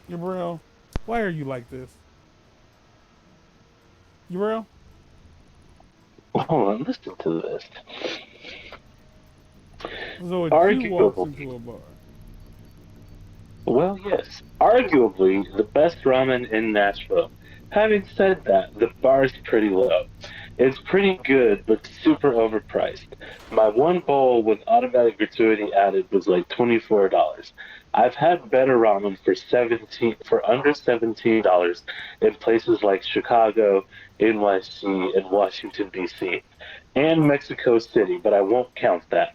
Gabriel, why are you like this? Gabriel? Hold on, listen to this. So a Jew walks Arguably, into a bar. well, yes, arguably the best ramen in Nashville. Having said that, the bar is pretty low. It's pretty good, but super overpriced. My one bowl with automatic gratuity added was like $24. I've had better ramen for under $17 in places like Chicago, NYC, and Washington D.C. and Mexico City, but I won't count that.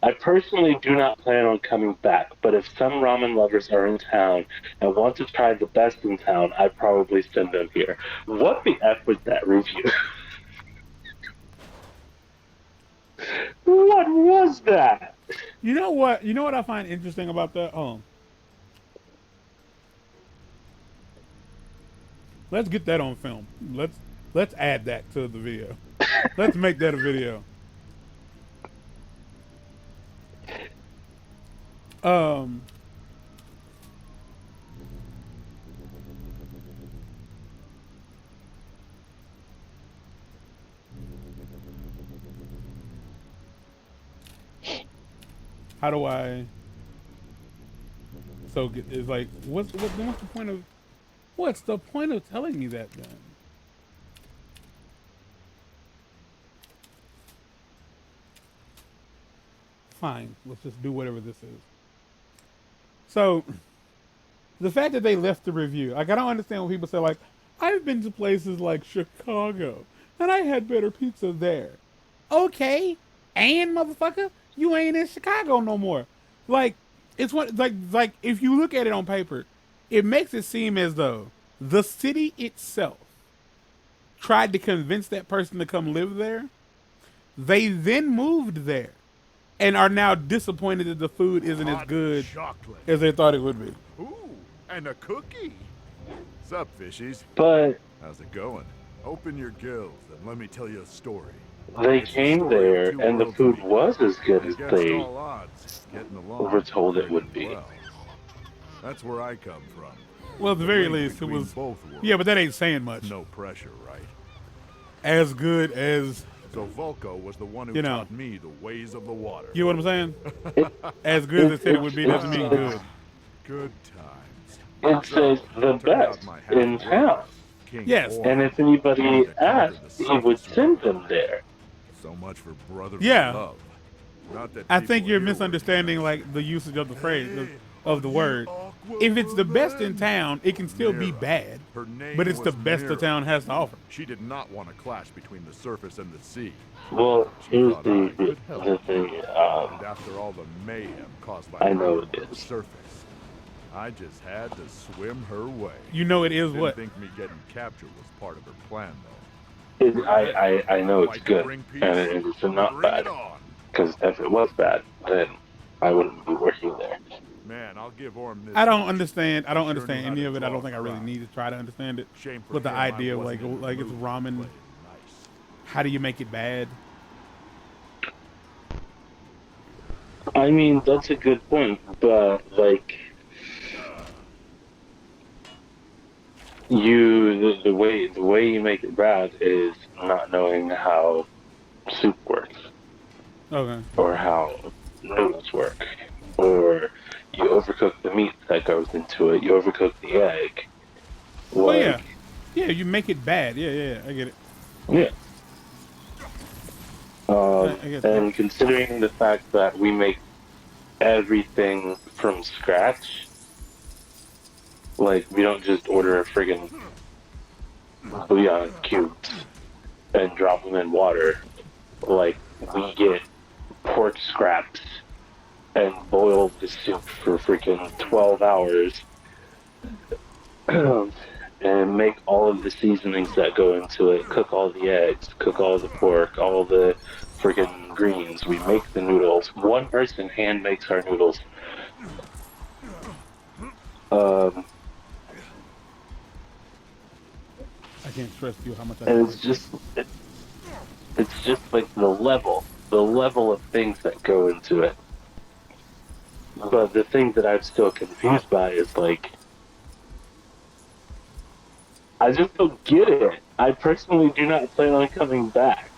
I personally do not plan on coming back, but if some ramen lovers are in town and want to try the best in town, I'd probably send them here. What the F was that review? What was that? You know what? You know what I find interesting about that? Let's get that on film. Let's add that to the video. Let's make that a video. Um, how do I? So it's like, what's the point of? What's the point of telling me that then? Fine, let's just do whatever this is. So the fact that they left the review, like I don't understand when people say like, I've been to places like Chicago and I had better pizza there. Okay, and motherfucker, you ain't in Chicago no more. Like it's what like if you look at it on paper, it makes it seem as though the city itself tried to convince that person to come live there. They then moved there and are now disappointed that the food isn't as Hot good chocolate. as they thought it would be. Ooh, and a cookie. Sup, fishies? But How's it going? Open your gills and let me tell you a story. they It's the came story of there two and the worlds food meeting. was as good as Against they all odds, getting along were told it pretty would be. well. That's where I come from. Well, at the The very link least, it between was. both worlds. Yeah, but that ain't saying much. No pressure, right? As good as So Volko was the one who You know. taught me the ways of the water. you know what I'm saying. It, As good as they said it would be it's, doesn't mean good. Good times. it says the Turned out best my in half-brother, town. King Yes. Orm, And if anybody wanted to conquer asked, the he would surface send world. them there. So much for brotherly Yeah. love. Not that I people think you're here were misunderstanding nice. like the usage of the phrase of the word. If it's the best in town, it can still be Mira. bad, Her name but it's the was best the Mira. town has to offer. She did not want a clash between the surface and the sea. Well, She here's thought I could help. the thing. And after all the mayhem caused by I her know on it the is. surface, I just had to swim her way. You know it is Didn't what? think me getting captured was part of her plan, though. I know it's Fight to good, bring peace? and it's not Bring bad. it on. Because if it was bad, then I wouldn't be working there. Man, I'll give Orm this I don't much. understand. I don't Sure understand knew how any to of it. I draw don't a think I really crowd. need to try to understand it. Shame for But the him, idea I of like wasn't in the it's mood, ramen, but nice. how do you make it bad? I mean, that's a good point, but like the way you make it bad is not knowing how soup works Okay. or how noodles work, or you overcook the meat that goes into it. You overcook the egg. Well, yeah, Like, yeah. You make it bad. Yeah, yeah. I get it. yeah. I get that. And considering the fact that we make everything from scratch, like we don't just order a friggin' bouillon cubes and drop them in water. Like we get pork scraps and boil the soup for freaking 12 hours and make all of the seasonings that go into it, cook all the eggs, cook all the pork, all the freaking greens. We make the noodles. One person hand makes our noodles. Um, I can't stress to you how much I and like it's just like the level of things that go into it. But the thing that I'm still confused by is like I just don't get it. I personally do not plan on coming back.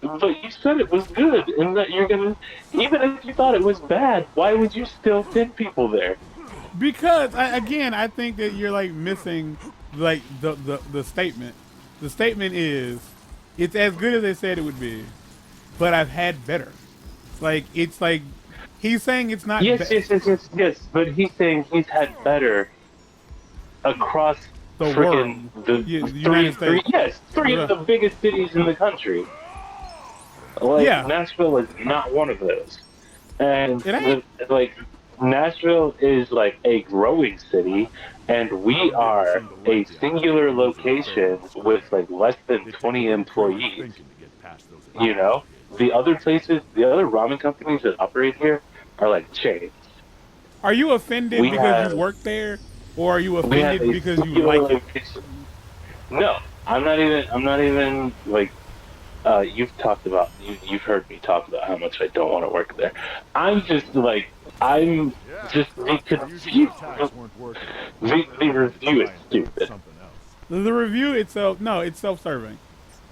But you said it was good, and that you're gonna. Even if you thought it was bad, why would you still send people there? Because I think that you're like missing like the statement. The statement is, it's as good as they said it would be, but I've had better. Like it's like he's saying it's not Yes, yes, yes, yes, yes. But he's saying he's had better across the world, freaking yeah, the the three, United three, States. yes, three of Yeah, the biggest cities in the country. Like yeah, Nashville is not one of those, and it ain't. like Nashville is like a growing city, and we I'm getting are some of the a lucky I singular can use in a location fairly with square. like less than It takes 20 some creative employees. thinking to get past those You Italian know, kids. the other places, the other ramen companies that operate here are like chains. Are you offended We because you have work there, or are you we have offended a because you singular like it? location. No, I'm not even. I'm not even like. You've heard me talk about how much I don't want to work there. I'm just like I'm Yeah, just the I usually confused. attacks weren't working. The Figured I'd review is try and think of stupid. something else. The review itself, no, it's self-serving.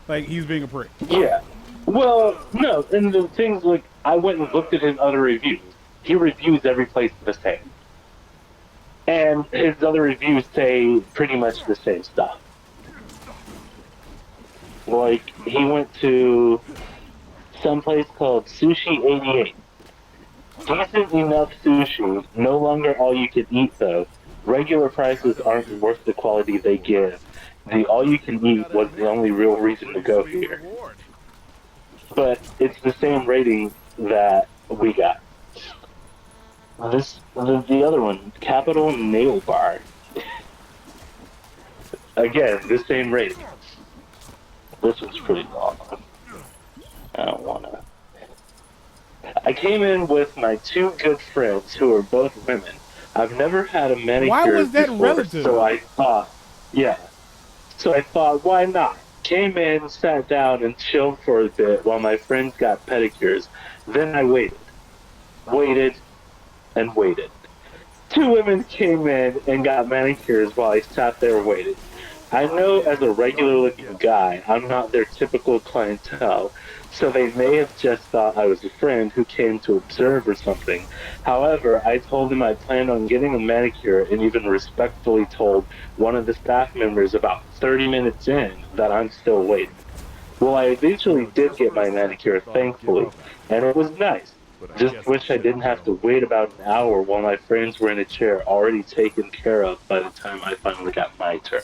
Like he's being a prick. Yeah. Well, no, and the things like I went and looked at his other reviews. He reviews every place the same, and his other reviews say pretty much the same stuff. Like he went to some place called Sushi 88. Decent enough sushi, no longer all you can eat though. Regular I prices don't aren't either. worth the quality they Or, give. The all you can I eat gotta was the admit, only real it's a reason to pretty go sweet here. reward. But it's the same rating that we got. The other one, Capital Nail Bar. Again, the same rating. This one's pretty long. I don't wanna. I came in with my two good friends who are both women. I've never had a Why manicure was that before, so relative? I thought, yeah. So I thought, why not? Came in, sat down, and chilled for a bit while my friends got pedicures. Then I waited, and waited. Two women came in and got manicures while I sat there waiting. I know Yeah, as a regular starting to looking get guy, something. I'm not their typical clientele, so they may have just thought I was a friend who came to observe or something. However, I told them I planned on getting a manicure and even respectfully told one of the staff members about 30 minutes in that I'm still waiting. Well, I You eventually know, did just get for a my second I manicure, thought I'd give thankfully, up after and it all. was nice. But I Just guess I wish I should have didn't have to known. wait about an hour while my friends were in a chair already taken care of by the time I finally got my turn.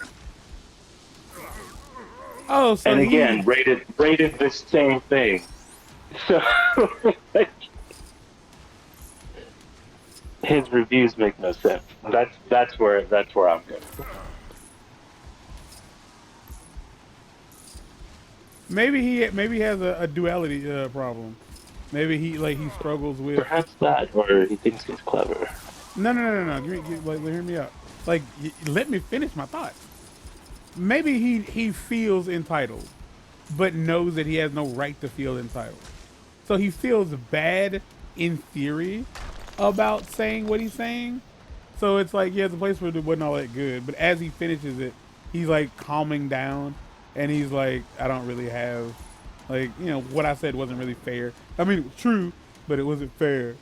Oh, so And he again, rated the same thing. So like, his reviews make no sense. That's where I'm going. maybe he has a duality problem. Maybe he struggles with. Perhaps that, or he thinks he's clever. No. Hear me out. Like, let me finish my thoughts. Maybe he feels entitled, but knows that he has no right to feel entitled. So he feels bad in theory about saying what he's saying. So it's like, yeah, the place where it wasn't all that good. But as he finishes it, he's like calming down, and he's like, I don't really have, like, what I said wasn't really fair. I mean, it was true, but it wasn't fair.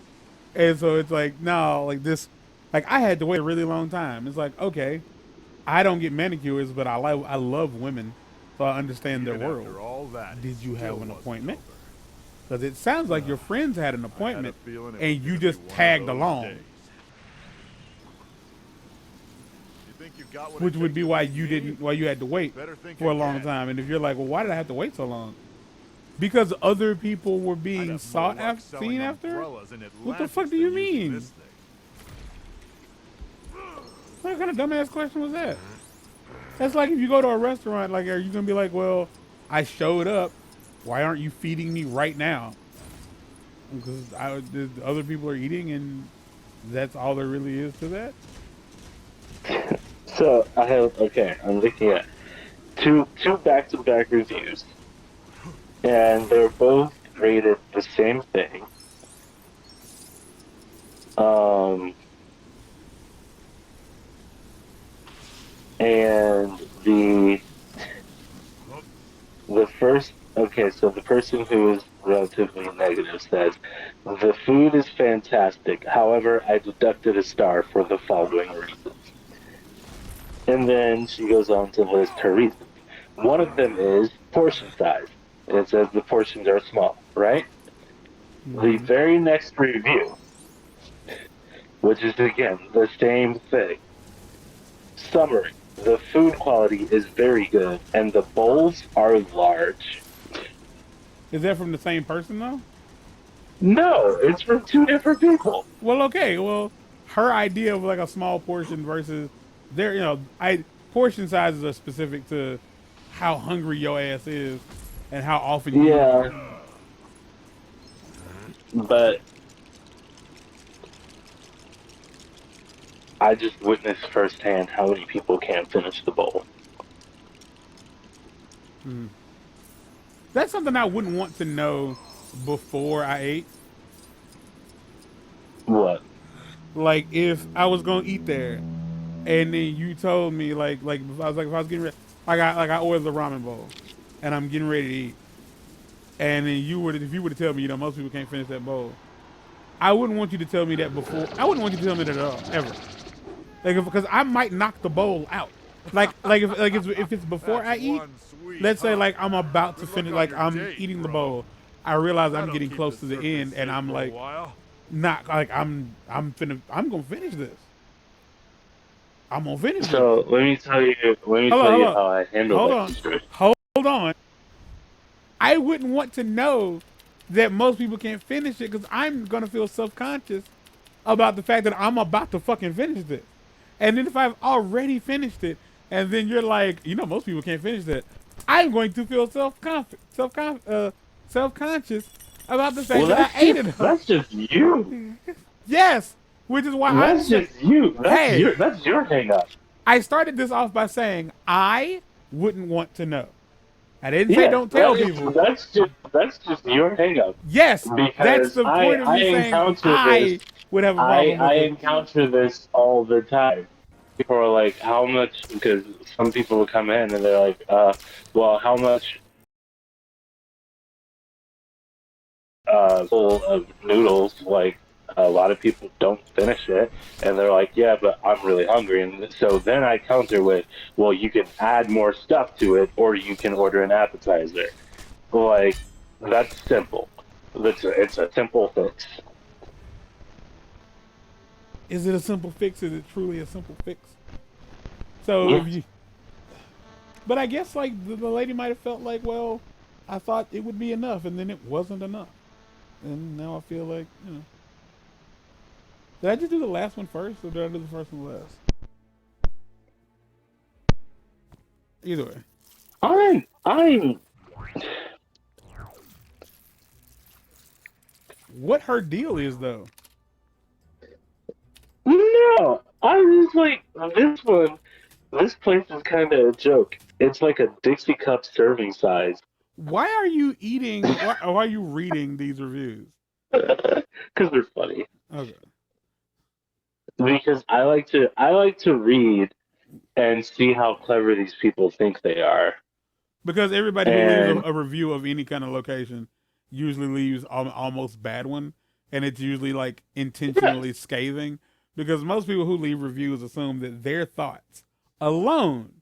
And so it's like, no, like this, like I had to wait a really long time. It's like, okay, I don't get manicures, but I love women, so I understand their Even world. after all that, it Did you still have an wasn't appointment? over. Because it sounds like your friends had an I had a appointment feeling it was and you gonna be just one of tagged those along, days. You think you got what it which would takes be to why beat me? why you had to wait Better think for a long again. time. And if you're like, well, why did I have to wait so long? Because other people were I'd being have more sought luck after, selling seen after. umbrellas in What the Atlantis fuck do you than using mean? this thing. What kind of dumbass question was that? That's like if you go to a restaurant, like, are you gonna be like, well, I showed up. Why aren't you feeding me right now? Because the other people are eating, and that's all there really is to that. So I have okay. I'm looking at two back-to-back reviews, and they're both rated the same thing. Um, and the first, okay, so the person who is relatively negative says, the food is fantastic. However, I deducted a star for the following reasons. And then she goes on to list her reasons. One of them is portion size. And it says the portions are small, right? The Mm-hmm. very next review, which is again the same thing. Summary. The food quality is very good and the bowls are large. Is that from the same person though? No, it's from two different people. Well, okay. Well, her idea of like a small portion versus their, I portion sizes are specific to how hungry your ass is and how often you eat. Yeah, but I just witnessed firsthand how many people can't finish the bowl. Mm. That's something I wouldn't want to know before I ate. What? Like if I was gonna eat there, and then you told me if I was getting ready, I ordered the ramen bowl, and I'm getting ready to eat, and then if you were to tell me most people can't finish that bowl, I wouldn't want you to tell me that before. I wouldn't want you to tell me that at all ever. Because I might knock the bowl out. If it's before I eat, let's say like I'm about to finish, like I'm eating the bowl, I realize I'm getting close to the end, and I'm like, not like I'm gonna finish this. I'm gonna finish this. So let me tell you how I handle that situation. Hold on. I wouldn't want to know that most people can't finish it because I'm gonna feel self-conscious about the fact that I'm about to fucking finish this. And then if I've already finished it, and then you're like, most people can't finish that, I'm going to feel self-conscious about the fact that I ate it. That's just you. Yes, which is why That's just you. That's your hang up. I started this off by saying I wouldn't want to know. I didn't say don't tell people. That's just your hang up. Yes, because that's the point of me saying I would have a problem with I it. encounter this all the time. People are like, how much? Because some people will come in and they're like, well, how much full of noodles? Like, a lot of people don't finish it, and they're like, yeah, but I'm really hungry. And so then I counter with, well, you can add more stuff to it, or you can order an appetizer. Like, that's simple. It's a simple fix. Is it a simple fix? Is it truly a simple fix? So, Yes. But I guess like the lady might have felt like, well, I thought it would be enough, and then it wasn't enough, and now I feel like, did I just do the last one first, or did I do the first one last? Either way, I'm. what her deal is though? No, I was like, this place is kind of a joke. It's like a Dixie cup serving size. Why are you eating? Why are you reading these reviews? Because they're funny. Okay. Because I like to read and see how clever these people think they are. Because everybody who leaves a review of any kind of location usually leaves almost bad one, and it's usually like intentionally scathing. Because most people who leave reviews assume that their thoughts alone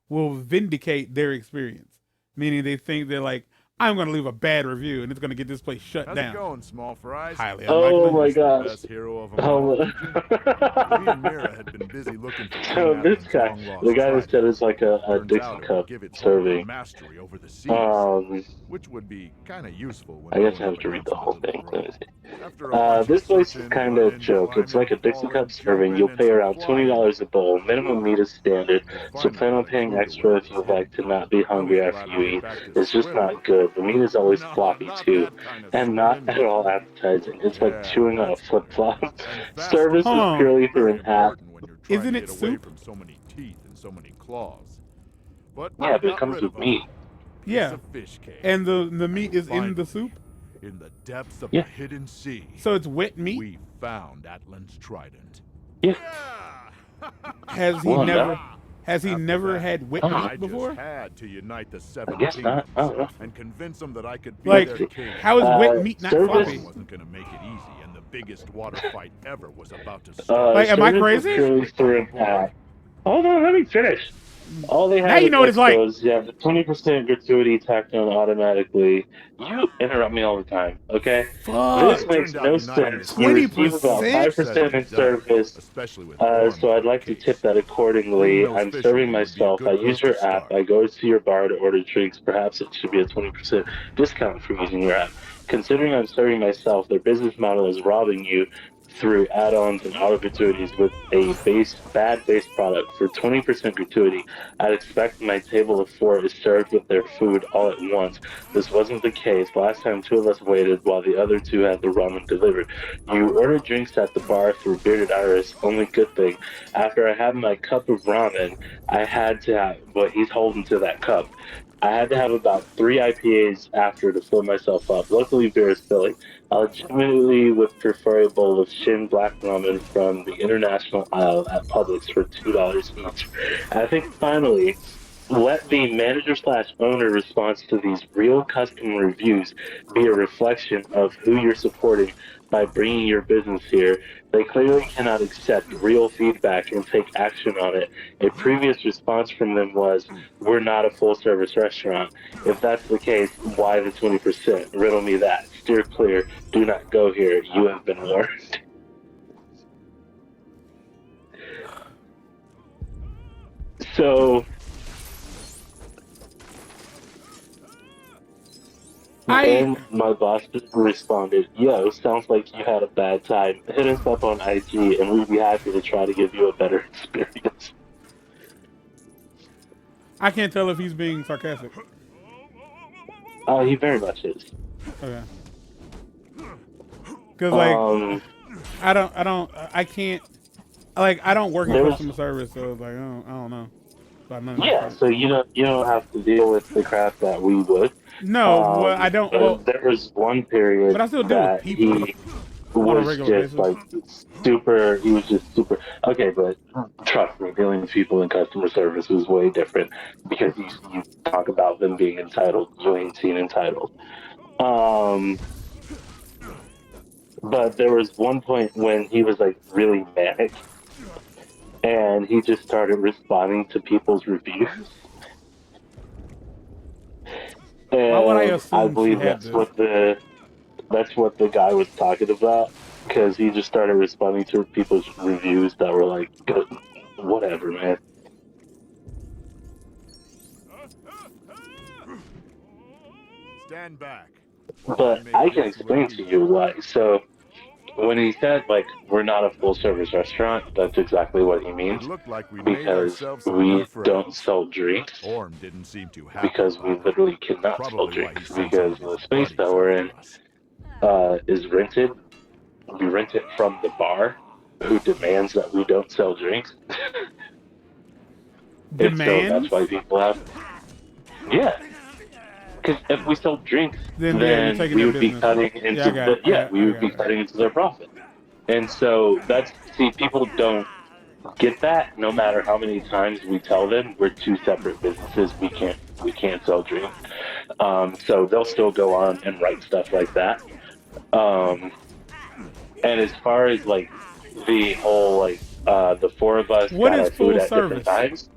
will vindicate their experience, meaning they think they're like, I'm going to leave a bad review and it's going to get this place shut How's down. it going, small fries? Highly Oh unlikely. my gosh. Best hero of them all. Me and Mira had been busy looking for So this guy, the guy that said it's like a Dixie cup serving. mastery over the seas, which would be kind of useful. When I guess I have to read the whole thing. Let me see. This place is kind of a joke. It's like a Dixie cup serving. You'll pay around $20 a bowl. Minimum meat is standard, so plan on paying extra if you'd like to not be hungry after you eat. It's just not good. The meat is always floppy too, and not at all appetizing. It's like chewing on a flip flop. Service is purely through an app. Isn't it soup? From so many teeth and so many claws. But Yeah, but it comes with meat. Yeah, and the meat is in the soup. In the depths of the hidden sea. So it's wet meat. We found Atlan's trident. Yeah. Has he never? Has he After never that, had wet I meat before? just had to unite the I 7 guess not. I don't know. and convince them that I could be Like, their king. how is wet meat not Service. floppy? Wasn't going to make it easy, and the biggest water fight ever was about to start. Like, am I Service is crazy? purely through an app. Hold on, let me finish. All they Now have you is know what it's like. expos. You have the 20% gratuity tacked on automatically. You interrupt me all the time, okay? Fuck. This makes no sense. You receive about 20%? 5% in service, especially with so I'd like to tip that accordingly. I'm serving myself. I use your app. I go to your bar to order drinks. Perhaps it should be a 20% discount for using your app. Considering I'm serving myself, their business model is robbing you through add-ons and auto gratuities with a bad base product. For 20% gratuity, I'd expect my table of 4 is served with their food all at once. This wasn't the case. Last time 2 of us waited while the other 2 had the ramen delivered. You ordered drinks at the bar through Bearded Iris. Only good thing, after I had my cup of ramen, I had to have what he's holding to that cup. I had to have about 3 IPAs after to fill myself up. Luckily, beer is filling. I legitimately would prefer a bowl of Shin Black Ramen from the international aisle at Publix for $2 each. I think finally, let the manager slash owner response to these real customer reviews be a reflection of who you're supporting by bringing your business here. They clearly cannot accept real feedback and take action on it. A previous response from them was, "We're not a full service restaurant." If that's the case, why the 20%? Riddle me that. Steer clear. Do not go here. You have been warned. So then my boss responded, "Yo, sounds like you had a bad time. Hit us up on IG and we'd be happy to try to give you a better experience." I can't tell if he's being sarcastic. He very much is. Okay. Because, like, Um, I can't, like, I don't work in there was customer service, so, like, I don't know about none of yeah, that shit. so you don't have to deal with the crap that we would. No, well, I don't, well, There was one period but I still deal with that people he on a was regular just basis. like super. He was just super. Okay, but trust me, dealing with people in customer service was way different because you talk about them being entitled. You ain't seen entitled. Um, but there was one point when he was like really manic, and he just started responding to people's reviews. Why would I And I assume she believe had this? that's what the guy was talking about because he just started responding to people's reviews that were like, whatever, man. Stand back. But I can explain to you why. So when he said like we're not a full service restaurant, that's exactly what he It means. looked like we made Because ourselves some we new don't friends. sell drinks. Orm didn't seem too happy. Because we literally cannot sell Probably why he drinks. sent some Because of the his space that buddies we're in after us. is rented. We rent it from the bar, who demands that we don't sell drinks. And so that's Demands? why people have. Yeah. Because if we sold drinks, Then, yeah, you're then taking we their would be business. cutting Yeah, I into got it. we would be cutting into their profit. And so people don't get that. No matter how many times we tell them we're two separate businesses, we can't sell drinks. So they'll still go on and write stuff like that. And as far as like the whole the 4 of us What got is our food full at different service? times.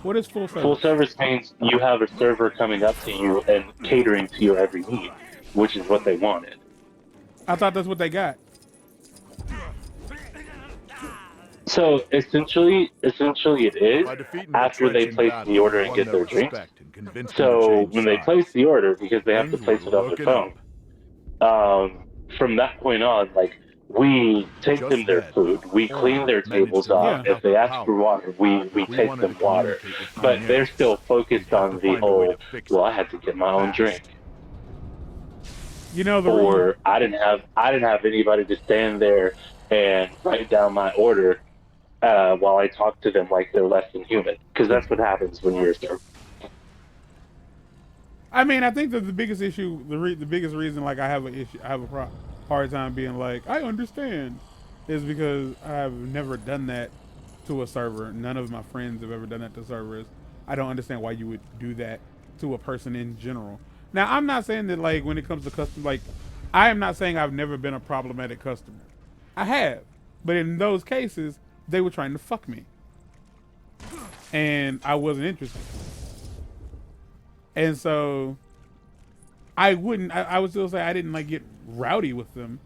What is full Full service? service means you have a server coming up to you and catering to your every need, which is what they wanted. I thought that's what they got. So essentially it is after they place the order and get their drinks. So when they place the order, because they have to place it on their phone, from that point on, like we take them their food, we clean their tables off. If they ask for water, we take them water. But they're still focused on the whole. Well, I had to get my own drink. You know or I didn't have anybody to stand there and write down my order while I talk to them like they're less than human, because that's what happens when you're a server. I mean, I think that the biggest issue, the biggest reason, like I have a hard time being like I understand, is because I've never done that to a server. None of my friends have ever done that to servers. I don't understand why you would do that to a person in general. Now, I'm not saying that like when it comes to custom, like I am not saying I've never been a problematic customer. I have, but in those cases, they were trying to fuck me, and I wasn't interested. And so I wouldn't. I would still say I didn't like get rowdy with them,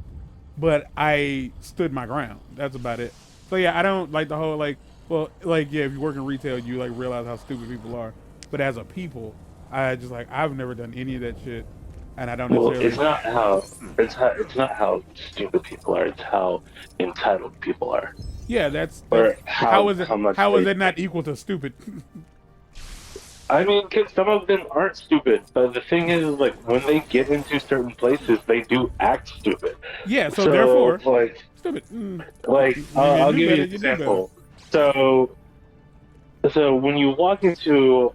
but I stood my ground. That's about it. So yeah, I don't like the whole like. Well, like yeah, if you work in retail, you like realize how stupid people are. But as a people, I just like I've never done any of that shit, and I don't necessarily. It's not how stupid people are. It's how entitled people are. Yeah, that's Or how is it? How is they- it not equal to stupid? I mean, because some of them aren't stupid, but the thing is, like, when they get into certain places, they do act stupid. Yeah, so therefore, like, stupid. I'll give you an example. So when you walk into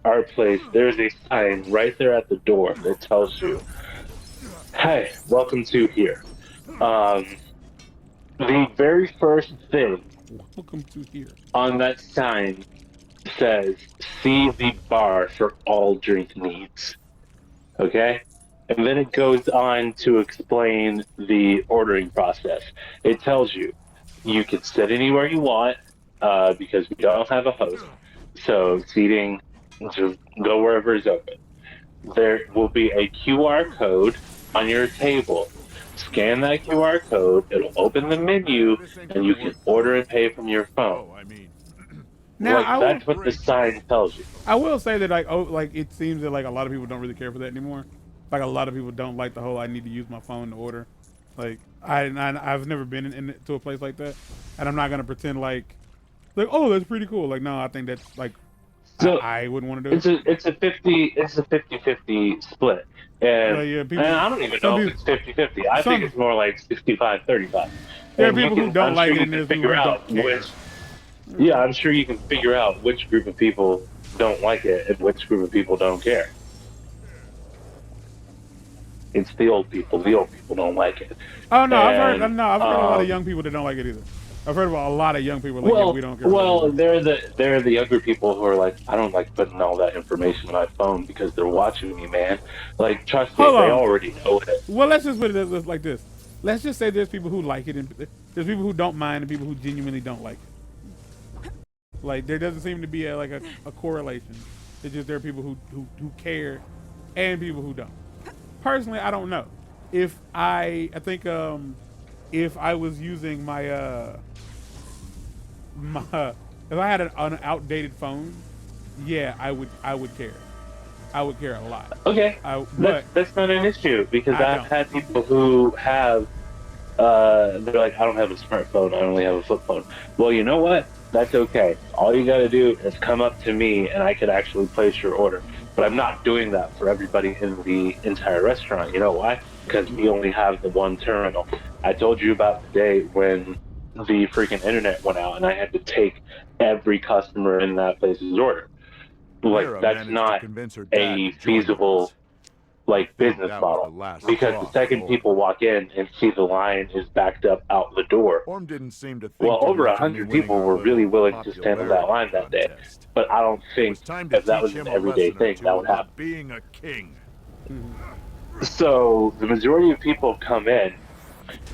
our place, there's a sign right there at the door that tells you, "Hey, welcome to here." The very first thing Welcome to here on that sign says, "See the bar for all drink needs." Okay? And then it goes on to explain the ordering process. It tells you, you can sit anywhere you want because we don't have a host. So seating, just go wherever is open. There will be a QR code on your table. Scan that QR code, it'll open the menu, and you can order and pay from your phone. Oh, I mean, now. That's what the sign tells you. I will say that like it seems that like a lot of people don't really care for that anymore. Like a lot of people don't like the whole I need to use my phone to order. Like I've never been to a place like that, and I'm not gonna pretend like oh that's pretty cool. Like no, I think that's like So I wouldn't want to do it. it's a 50-50 split. And, Yeah, people, and I don't even know if it's 50-50. I think it's more like 65-35. There are And people who don't I'm like sure it, you and can there's people figure who out don't care. which. Yeah, I'm sure you can figure out which group of people don't like it and which group of people don't care. It's the old people. The old people don't like it. Oh no, I've heard And, a lot of young people that don't like it either. I've heard about a lot of young people like yeah, we don't care. Well, they're the younger people who are like, I don't like putting all that information on my phone because they're watching me, man. Like, trust me, they already know it. Well, let's just put it like this. Let's just say there's people who like it, and there's people who don't mind, and people who genuinely don't like it. Like, there doesn't seem to be a correlation. It's just there are people who care, and people who don't. Personally, I don't know. If I think if I was using my if I had an outdated phone, yeah, I would care. I would care a lot. Okay, but that's not an issue because I've had people who have they're like, I don't have a smartphone, I only have a flip phone. Well, you know what? That's okay. All you got to do is come up to me, and I could actually place your order. But I'm not doing that for everybody in the entire restaurant. You know why? Because we only have the one terminal. I told you about the day when the freaking internet went out and I had to take every customer in that place's order. Like, that's not a feasible business model. Because the second people walk in and see the line is backed up out the door, Orm didn't seem to think well, over 100 people were really willing to stand in that line that day. But I don't think if that was an everyday thing, that would happen. Being a king. So the majority of people come in,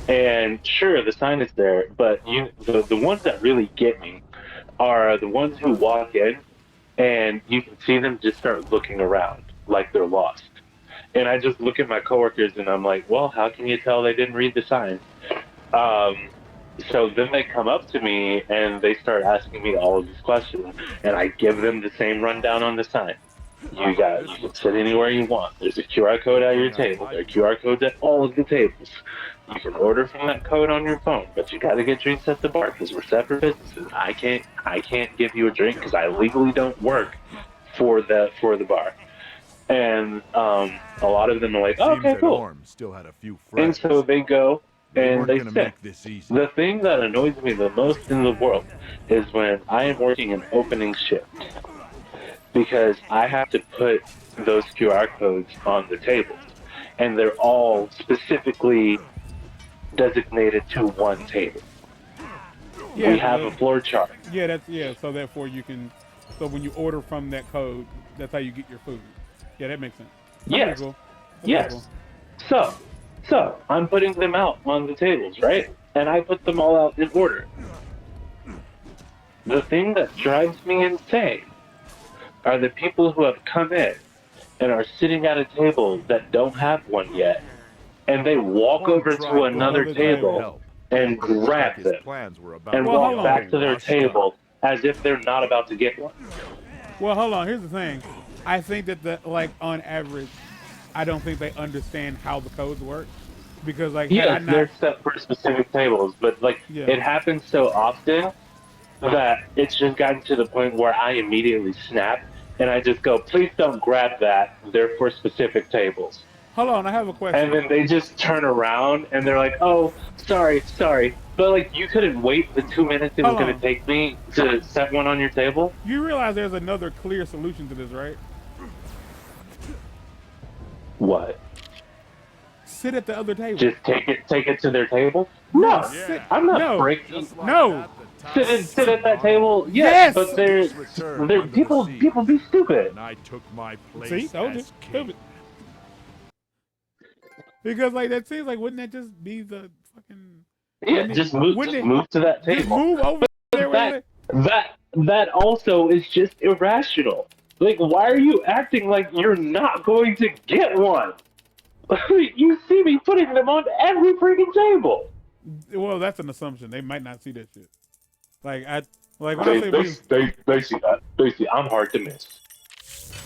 and sure, the sign is there, but the ones that really get me are the ones who walk in, and you can see them just start looking around like they're lost. And I just look at my coworkers and I'm like, well, how can you tell they didn't read the sign? So then they come up to me and they start asking me all of these questions, and I give them the same rundown on the sign. You can sit anywhere you want. There's a QR code at your table. There are QR codes at all of the tables. You can order from that code on your phone, but you got to get drinks at the bar because we're separate businesses. I can't give you a drink because I legally don't work for the bar. And a lot of them are like, oh, okay, cool. Still had a few and so they go and they sit. This easy. The thing that annoys me the most in the world is when I am working an opening shift, because I have to put those QR codes on the tables, and they're all specifically designated to one table. Yeah, we have a floor chart. Yeah, so therefore you can, so when you order from that code, that's how you get your food. Yeah, that makes sense. That's pretty Yes. cool. That's pretty Yes. cool. So I'm putting them out on the tables, right? And I put them all out in order. The thing that drives me insane are the people who have come in and are sitting at a table that don't have one yet, and they walk Juan over tried to to another Another table table. and but it looked like grab his them plans were about and to Well, be hold walk on. back to their washed up. table as if they're not about to get one. Well, hold on. Here's the thing. I think that like on average, I don't think they understand how the codes work because like had I Yes, not, they're set for specific tables, but like yeah. it happens so often that it's just gotten to the point where I immediately snap and I just go, please don't grab that. They're for specific tables. Hold on. I have a And question. then they just turn around and they're like, oh, sorry. But like, you couldn't wait the 2 minutes it was Hold going to on. take me to set one on your table? You realize there's another clear solution to this, right? What? Sit at the other table. Just take it to their table? No, No, sit. I'm not No. breaking. Just like No. that, the time Sit at that table? Yes! Yes, but returned they're under the people sea, be stupid. and I took my place See, told you. as king. Stupid. Because like that seems like, wouldn't that just be the fucking? Yeah, just move to that table. Just move over there. That also is just irrational. Like, why are you acting like you're not going to get one? You see me putting them on every freaking table. Well, that's an assumption. They might not see that shit. Like when I They say see that. They see I'm hard to miss.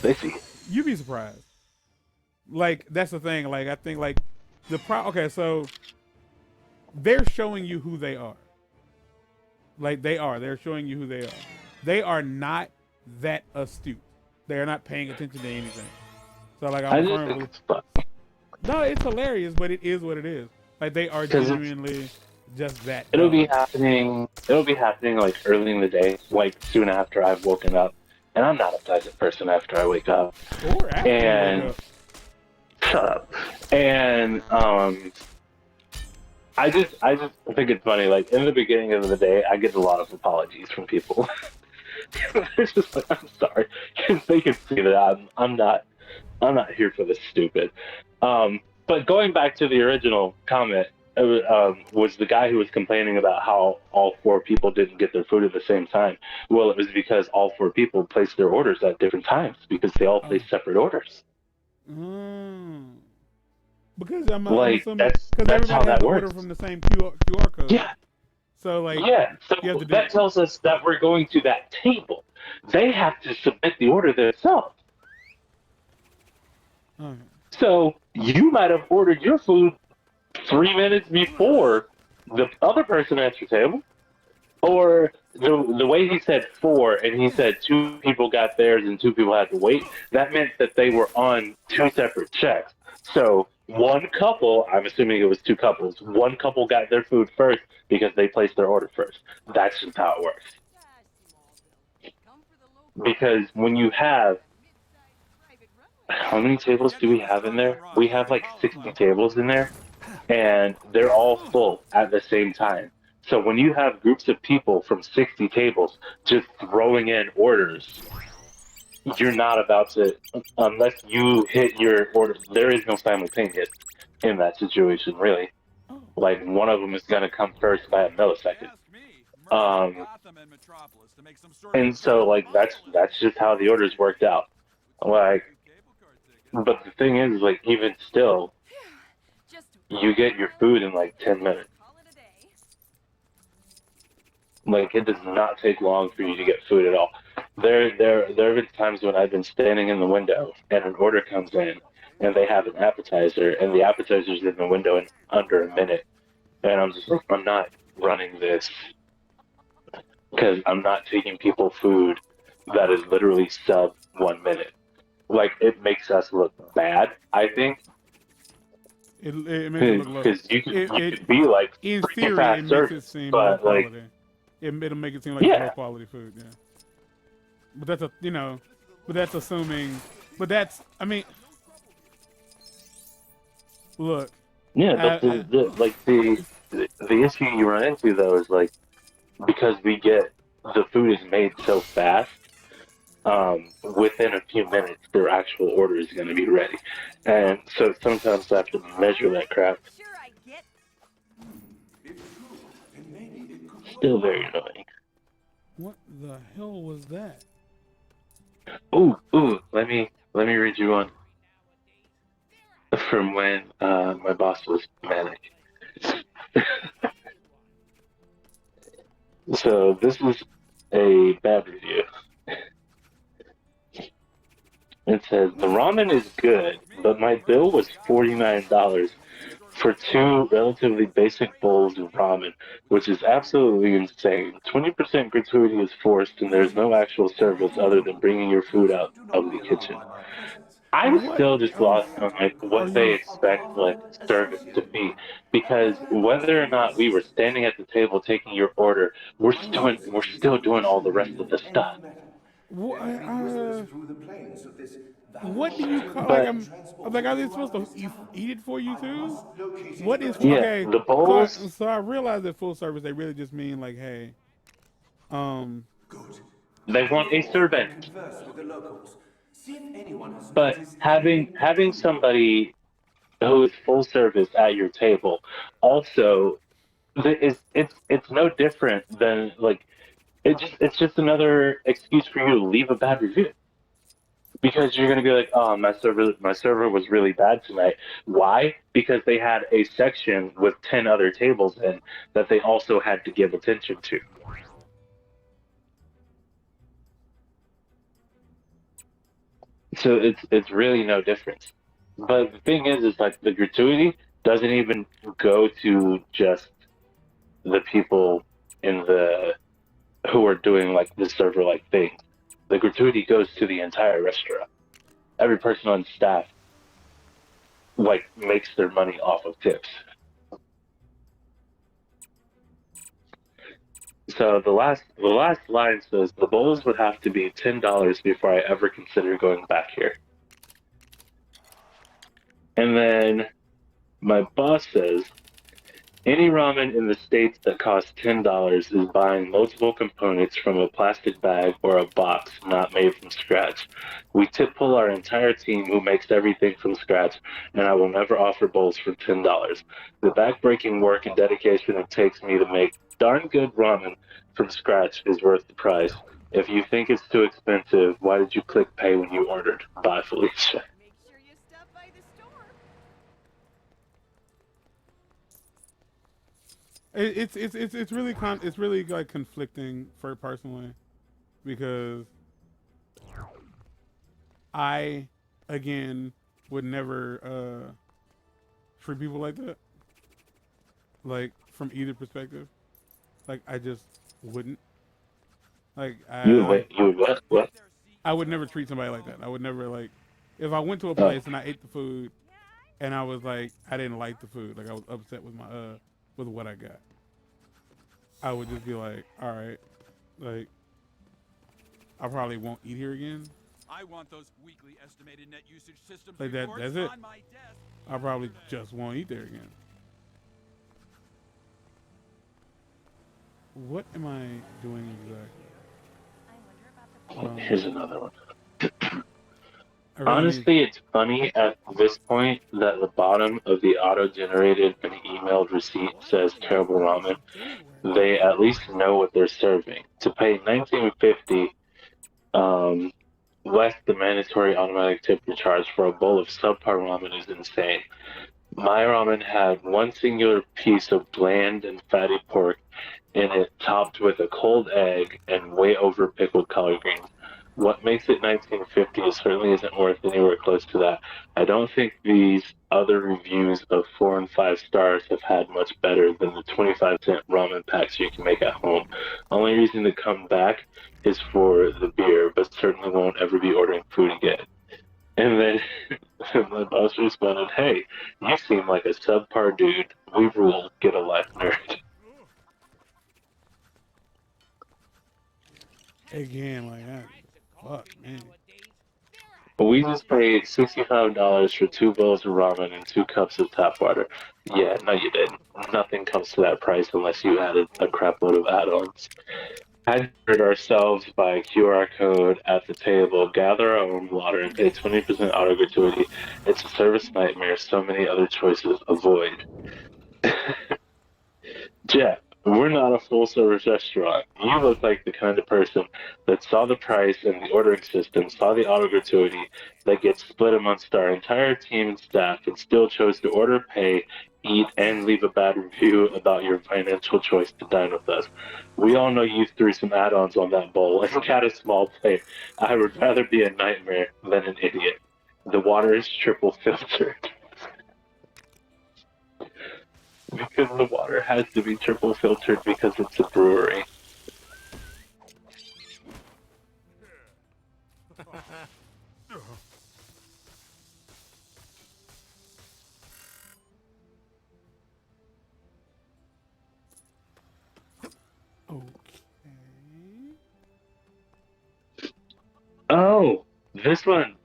They see it. you'd be surprised. Like that's the thing. Like I think like okay, so they're showing you who they are. Like they're showing you who they are. They are not that astute. They are not paying attention to anything. So like I just think it's fun. no, it's hilarious, but it is what it is. Like they are genuinely just that. It'll be happening like early in the day, like soon after I've woken up. And I'm not a pleasant person after I wake up. Or after you wake up. Shut up. And I just think it's funny. Like in the beginning of the day, I get a lot of apologies from people. It's just like, I'm sorry, because they can see that I'm not here for this stupid. But going back to the original comment, was the guy who was complaining about how all four people didn't get their food at the same time. Well, it was because all four people placed their orders at different times because they all placed separate orders. Because I'm Like assuming that's everybody how has that to works. order from the same QR code. Yeah. So like So you have to do that tells us that we're going to that table. They have to submit the order themselves. Okay. So you might have ordered your food 3 minutes before the other person at your table, or the way he said four and he said two people got theirs and two people had to wait. That meant that they were on two separate checks. So one couple, I'm assuming it was two couples, one couple got their food first because they placed their order first. That's just how it works. Because when you have, how many tables do we have in there? We have like 60 tables in there, and they're all full at the same time. So when you have groups of people from 60 tables just throwing in orders, you're not about to, unless you hit your order, there is no simultaneous in that situation, really. Like, one of them is going to come first by a millisecond. And so, like, that's just how the orders worked out. Like, but the thing is, like, even still, you get your food in, like, 10 minutes. Like, it does not take long for you to get food at all. There have been times when I've been standing in the window and an order comes in and they have an appetizer and the appetizer's in the window in under a minute. And I'm just like, I'm not running this because I'm not taking people food that is literally sub 1 minute. Like, it makes us look bad, I think. It makes it look low. Because you could be like, in freaking theory, fast it makes service, it seem but low like, quality. It'll make it seem like low quality food, yeah. But that's but that's assuming. But that's, I mean, look. Yeah, but the issue you run into though is like because we get the food is made so fast. Within a few minutes, their actual order is going to be ready, and so sometimes I have to measure that crap. Still very annoying. What the hell was that? Ooh, let me read you one from when my boss was manic. So this is a bad review. It says the ramen is good, but my bill was $49 for two relatively basic bowls of ramen, which is absolutely insane. 20% gratuity is forced, and there's no actual service other than bringing your food out Do not of be the kitchen. alarmed by my presence. I'm What? still just lost on like Are what they you? expect like service to be, because whether or not we were standing at the table taking your order, we're still doing all the rest of the stuff. What do you call? Like But I'm like, are they supposed to eat it for you too? What is yeah, okay? the So bowls, I realize that full service they really just mean like, hey, um, they want a servant. But having somebody who is full service at your table also it's no different than like it's just another excuse for you to leave a bad review, because you're gonna be like, oh, my server was really bad tonight. Why? Because they had a section with 10 other tables in that they also had to give attention to. So it's really no difference. But the thing is like the gratuity doesn't even go to just the people in the who are doing like the server like things. The gratuity goes to the entire restaurant. Every person on staff like makes their money off of tips. So the last line says the bowls would have to be $10 before I ever consider going back here. And then my boss says any ramen in the States that costs $10 is buying multiple components from a plastic bag or a box not made from scratch. We tip pull our entire team who makes everything from scratch, and I will never offer bowls for $10. The backbreaking work and dedication it takes me to make darn good ramen from scratch is worth the price. If you think it's too expensive, why did you click pay when you ordered? Bye, Felicia. it's really like conflicting for personally because I again would never treat people like that, like from either perspective. Like I just wouldn't. Like You would wait. You would what? What? I would never treat somebody like that. I would never like if I went to a Oh, place and I ate the food and I was like I didn't like the food, like I was upset with my with what I got. I would just be like, all right, like I probably won't eat here again. I want those weekly estimated net usage systems Like that. reports That's it. on my desk. I probably just won't eat there again. What am I doing exactly? here's another one. I really need. Honestly, it's funny at this point that the bottom of the auto-generated and emailed receipt says terrible ramen. They at least know what they're serving. To pay 19.50 less the mandatory automatic tip charge for a bowl of subpar ramen is insane. My ramen had one singular piece of bland and fatty pork in it, topped with a cold egg and way over pickled collard greens. What makes it 1950 certainly isn't worth anywhere close to that. I don't think these other reviews of 4 and 5 stars have had much better than the 25-cent ramen packs you can make at home. Only reason to come back is for the beer, but certainly won't ever be ordering food again. And then my boss responded, hey, you seem like a subpar dude. We rule, get a life, nerd. Again, like that. Fuck, man. We just paid $65 for 2 bowls of ramen and 2 cups of tap water. Yeah, no, you didn't. Nothing comes to that price unless you added a crap load of add-ons. Hydrate ourselves by QR code at the table, gather our own water, and pay 20% auto gratuity. It's a service nightmare. So many other choices. Avoid. Jeff, we're not a full service restaurant. You look like the kind of person that saw the price and the ordering system, saw the auto gratuity that gets split amongst our entire team and staff, and still chose to order, pay, eat, and leave a bad review about your financial choice to dine with us. We all know you threw some add ons on that bowl and got a small plate. I would rather be a nightmare than an idiot. The water is triple filtered. Because the water has to be triple filtered because it's a brewery. Okay. Oh, this one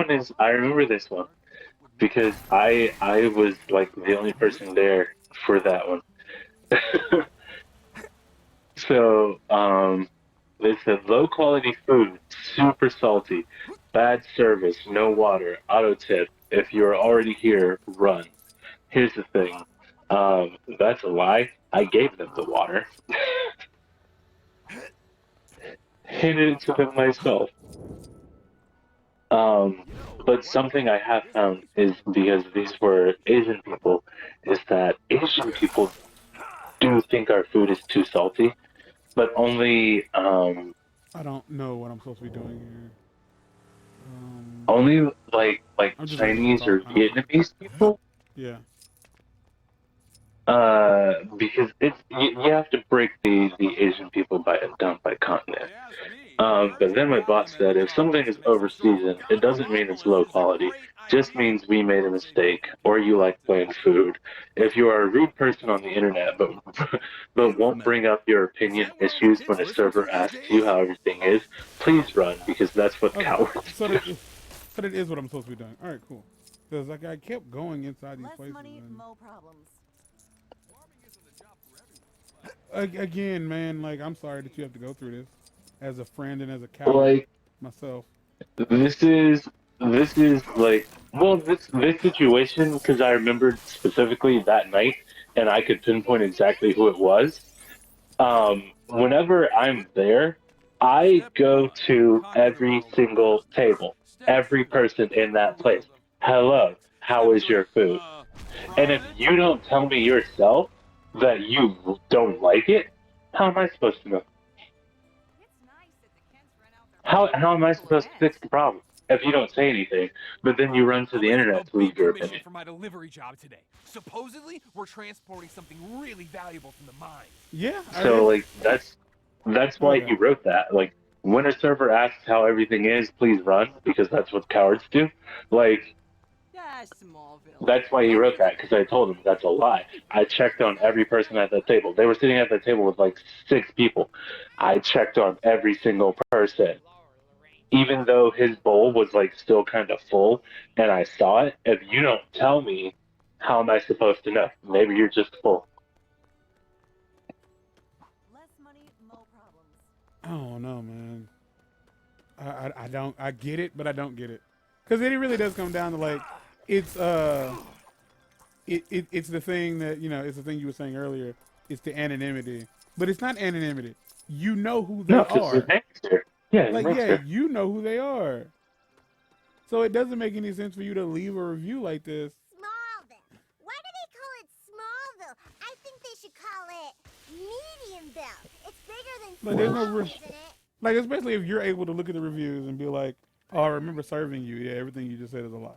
is, I remember this one because I was like the only person there for that one. So, they said low quality food, super salty, bad service, no water, auto tip. If you're already here, run. Here's the thing. That's a lie. I gave them the water. Handed it to them myself. Um, but something I have found is because these were Asian people, is that Asian people do think our food is too salty, but only I don't know what I'm supposed to be doing here. only like I'm just reading the Chinese or thought. I don't know. Vietnamese people. Yeah. Because you have to break the Asian people down by continent. But then my boss said if something is over seasoned, it doesn't mean it's low quality. Just means we made a mistake, or you like plain food. If you are a rude person on the internet, but but won't bring up your opinion issues when a server asks you how everything is, please run because that's what Okay. cowards So do. that is what I'm supposed to be doing. All right, cool. Because like I kept going inside these Less places. money, And, more problems. again, man, like I'm sorry that you have to go through this as a friend and as a coward Like myself. this is this is like well this situation because I remembered specifically that night and I could pinpoint exactly who it was. Whenever I'm there, I Step go 1. to Conquer the every world of single burgers. table, Step every 2. person in Conquer the that place. world of Hello, how Step is 3. your food? And if Fries? you don't tell me yourself that you don't like it, how am I supposed to know? It's nice that the Kents rent out their How am I local supposed to fix events. the problem if you don't say anything, but then you run to I'm the gonna get a internet to big leave your commission opinion? for my delivery job today. Supposedly, we're transporting something really valuable from the mines. Yeah. So like that's why Okay. he wrote that. Like when a server asks how everything is, please run because that's what cowards do. Like Yeah, Smallville. that's why he Not wrote for the that because I told him that's a lie. I checked on every person at that table. They were sitting at the table with like 6 people. I checked on every single person, even though his bowl was like still kind of full, and I saw it. If you don't tell me, how am I supposed to know? Maybe you're just full. less money, more problems. I don't know, man. I don't. I get it, but I don't get it. Because it really does come down to like, it's it's the thing that it's the thing you were saying earlier. It's the anonymity, but it's not anonymity. You know who No, they because his are. name's there. Yeah, his Like, name's yeah, there. you know who they are. So it doesn't make any sense for you to leave a review like this. Smallville. Why do they call it Smallville? I think they should call it Mediumville. It's bigger than Like, there's no small, isn't it? like, especially if you're able to look at the reviews and be like, "Oh, I remember serving you. Yeah, everything you just said is a lie."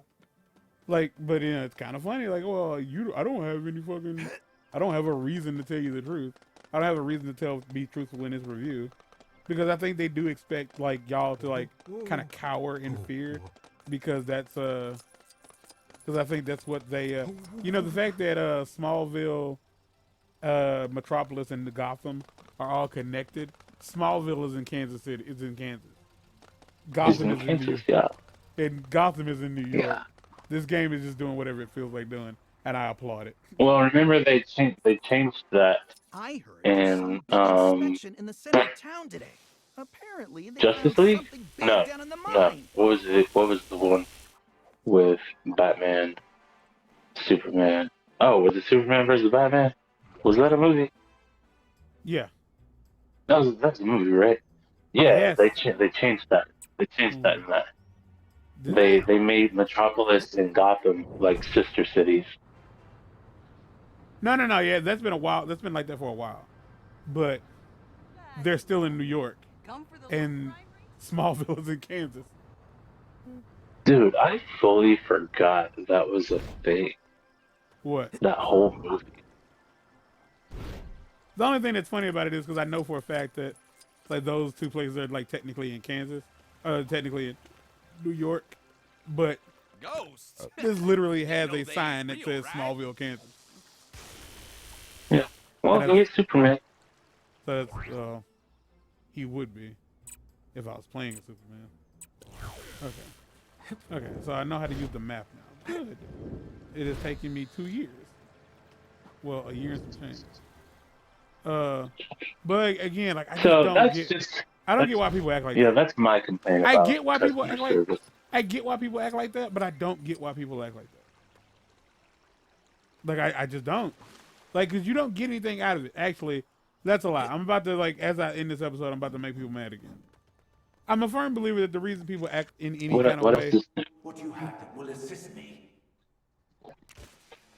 Like, but it's kind of funny. Like, well, I don't have any fucking, I don't have a reason to tell you the truth. I don't have a reason to be truthful in this review, because I think they do expect like y'all to like kind of cower in fear, because because I think that's what they, the fact that Smallville, Metropolis, and the Gotham are all connected. Smallville is in Kansas City. It's in Kansas. He's Gotham in is in New Kansas, York. yeah. and Gotham is in New York. Yeah. This game is just doing whatever it feels like doing, and I applaud it. Well, remember they changed that I heard in they saw a big inspection in the center of town today. Apparently, they Justice found League? something big No, down in the no. mine. What was it? What was the one with Batman, Superman? Oh, was it Superman versus Batman? Was that a movie? Yeah. That's a movie, right? Yeah, Yes. they changed that. They changed that in that. They made Metropolis and Gotham like sister cities. No. Yeah, that's been a while. That's been like that for a while, but they're still in New York, Come for the and little primary? Smallville is in Kansas. Dude, I fully forgot that was a thing. What? That whole movie. The only thing that's funny about it is because I know for a fact that like those two places are like technically in Kansas, technically in New York, but Ghosts. this literally has know a they sign that real, says right? Smallville, Kansas. Well, And he's Superman. So that's, he would be if I was playing as Superman. Okay, so I know how to use the map now. Good. It is taking me 2 years. Well, a year and some change. But again, like I just So don't that's get. just. I don't get why people act like Yeah, that. that's my complaint I about get why people customer act like. service. I get why people act like that, but I don't get why people act like that. Like I just don't. Like, cause you don't get anything out of it. Actually, that's a lie. I'm about to as I end this episode, I'm about to make people mad again. I'm a firm believer that the reason people act in any kind of What way. else is What you have that will assist me?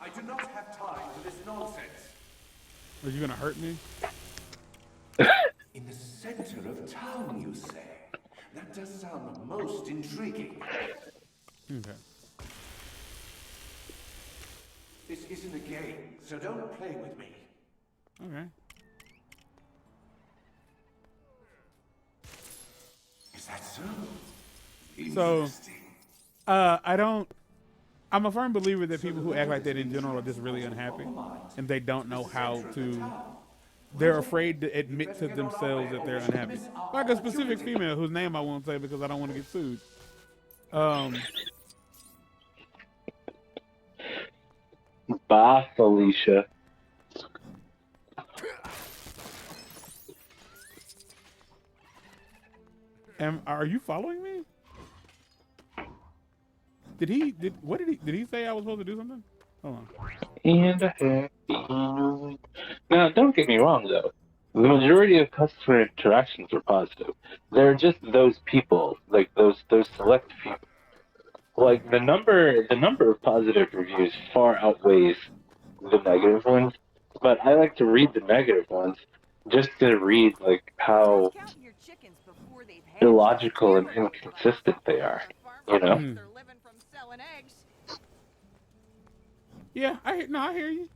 I do not have time for this nonsense. Are you gonna hurt me? In the center of town, you say? That does sound most intriguing. Okay. This isn't a game, so don't play with me. Okay. Is that so? So, Interesting. I don't. I'm a firm believer that people who act like that in general are just really unhappy, and they don't know how to. They're afraid to admit to themselves that they're unhappy. Like a specific female whose name I won't say because I don't want to get sued. Bye, Felicia. Are you following me? Did he say I was supposed to do something? Hold on. And a happy new. Now, don't get me wrong though. The majority of customer interactions were positive. They're just those people, like those select people. Like the number of positive reviews far outweighs the negative ones. But I like to read the negative ones just to read like how Count your chickens before they've hatched. illogical and inconsistent they are. You know? They're living from selling eggs. Yeah, I hear you.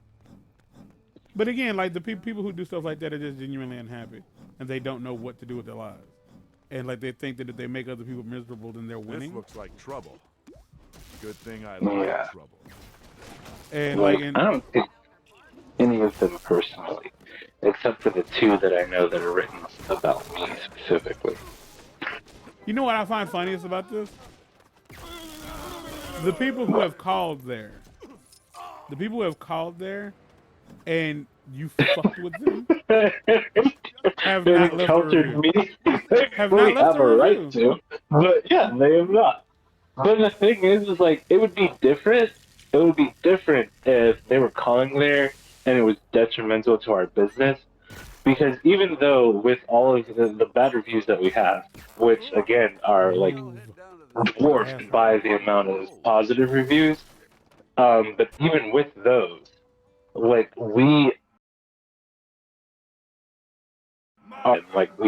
But again, like the people who do stuff like that are just genuinely unhappy, and they don't know what to do with their lives, and like they think that if they make other people miserable, then they're This winning. looks like trouble. Good thing I like Yeah. trouble. And Like, and I don't think any of them personally, except for the two that I know that are written about me specifically. you know what I find funniest about this? The people who have called there. The people who have called there and you fucked with them have They not left a encountered review. me. They Have fully not left have a a right review. to. But yeah, they have not. But the thing is like, it would be different. It would be different if they were calling there and it was detrimental to our business. Because even though with all of the bad reviews that we have, which again are like dwarfed by the amount of positive reviews, but even with those, like we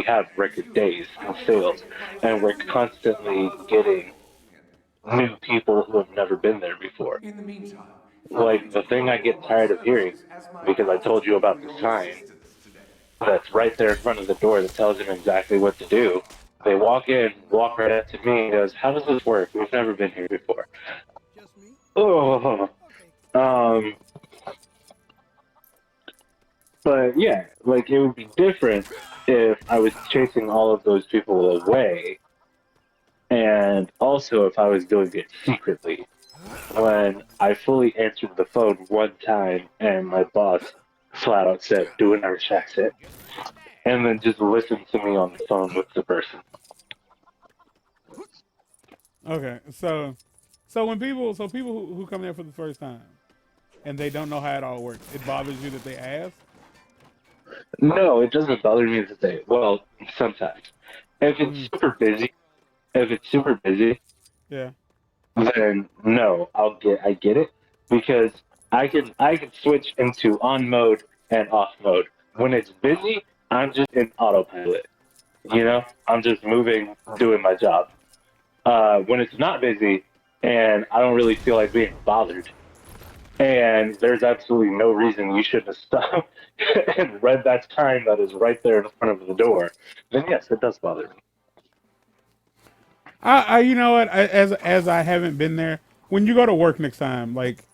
have record days in sales, and we're constantly getting new people who have never been there before. In the meantime, Like the thing I get tired of hearing, because I told you about the sign that's right there in front of the door that tells them exactly what to do. They walk right up to me and goes, "How does this work? We've never been here before." Just me? Oh, but yeah, like it would be different if I was chasing all of those people away And also if I was doing it secretly. When I fully answered the phone one time and my boss flat out said, do an Irish accent, and then just listened to me on the phone with the person. Okay, so when people who come there for the first time and they don't know how it all works, it bothers you that they ask. No, it doesn't bother me to say, well, sometimes. If it's super busy, if it's super busy, Yeah. then no, I get it because I can switch into on mode and off mode. When it's busy, I'm just in autopilot. You know, I'm just moving, doing my job. When it's not busy and I don't really feel like being bothered, and there's absolutely no reason you shouldn't have stopped and read that time that is right there in front of the door, then yes, it does bother me. You know what? As I haven't been there, when you go to work next time, like,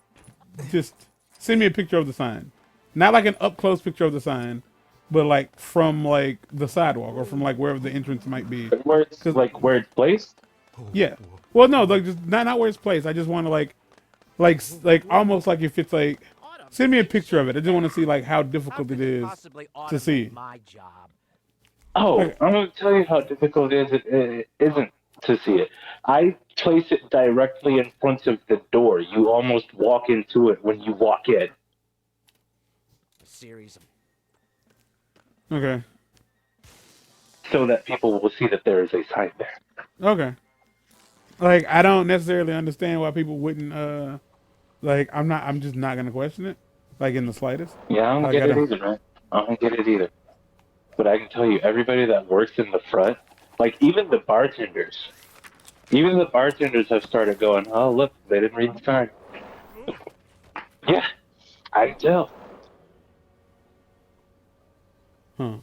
just send me a picture of the sign, not like an up close picture of the sign, but like from like the sidewalk or from like wherever the entrance might be. Where it's like where it's placed. Yeah. Well, no, like just not where it's placed. I just want to like almost like if it's like, send me a picture of it. I just want to see like how difficult it is to see. My job. Oh, Okay. I'm going to tell you how difficult it isn't to see it. I place it directly in front of the door. You almost walk into it when you walk in. Series of Okay. So that people will see that there is a sign there. Okay. Like, I don't necessarily understand why people wouldn't, like, I'm just not gonna question it, like, in the slightest. Yeah, I don't Like, get it either, man. I don't get it either. But I can tell you, everybody that works in the front, like even the bartenders have started going, oh, look, they didn't read the sign. Yeah, I can tell. Huh.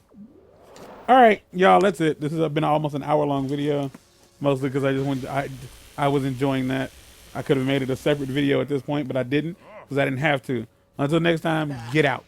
All right, y'all, that's it. This has been almost an hour-long video, mostly because I just wanted I was enjoying that. I could have made it a separate video at this point, but I didn't because I didn't have to. Until next time, get out.